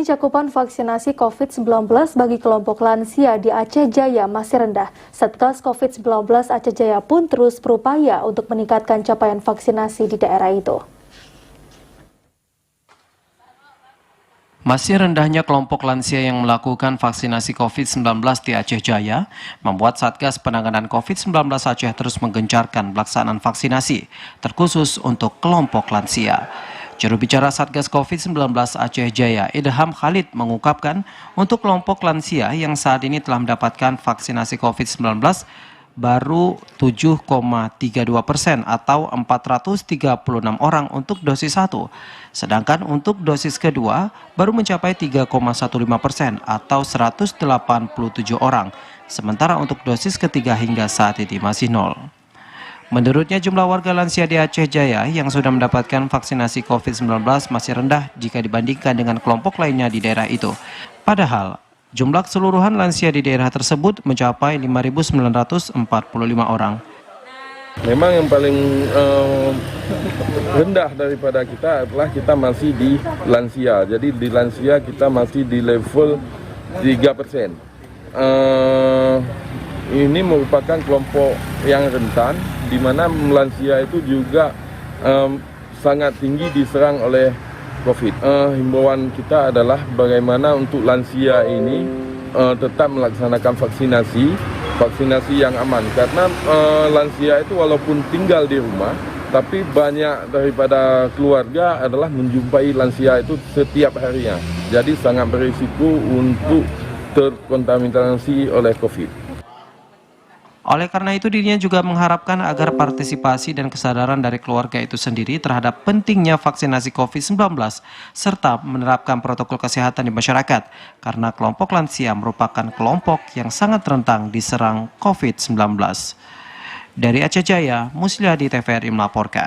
cakupan vaksinasi COVID-19 bagi kelompok lansia di Aceh Jaya masih rendah. Satgas COVID-19 Aceh Jaya pun terus berupaya untuk meningkatkan capaian vaksinasi di daerah itu. Masih rendahnya kelompok lansia yang melakukan vaksinasi COVID-19 di Aceh Jaya membuat Satgas Penanganan COVID-19 Aceh terus menggencarkan pelaksanaan vaksinasi, terkhusus untuk kelompok lansia. Juru bicara Satgas COVID-19 Aceh Jaya, Idham Khalid, mengungkapkan untuk kelompok lansia yang saat ini telah mendapatkan vaksinasi COVID-19 baru 7,32% atau 436 orang untuk dosis 1. Sedangkan untuk dosis kedua baru mencapai 3,15% atau 187 orang. Sementara untuk dosis ketiga hingga saat ini masih 0. Menurutnya jumlah warga lansia di Aceh Jaya yang sudah mendapatkan vaksinasi COVID-19 masih rendah jika dibandingkan dengan kelompok lainnya di daerah itu. Padahal jumlah keseluruhan lansia di daerah tersebut mencapai 5.945 orang. Memang yang paling rendah daripada kita adalah kita masih di lansia. Jadi di lansia kita masih di level 3%. Ini merupakan kelompok yang rentan, di mana lansia itu juga sangat tinggi diserang oleh COVID. Himbauan kita adalah bagaimana untuk lansia ini tetap melaksanakan vaksinasi yang aman. Karena lansia itu walaupun tinggal di rumah, tapi banyak daripada keluarga adalah menjumpai lansia itu setiap harinya. Jadi sangat berisiko untuk terkontaminasi oleh COVID. Oleh karena itu dirinya juga mengharapkan agar partisipasi dan kesadaran dari keluarga itu sendiri terhadap pentingnya vaksinasi COVID-19 serta menerapkan protokol kesehatan di masyarakat karena kelompok lansia merupakan kelompok yang sangat rentan diserang COVID-19. Dari Aceh Jaya, Musliadi TVRI melaporkan.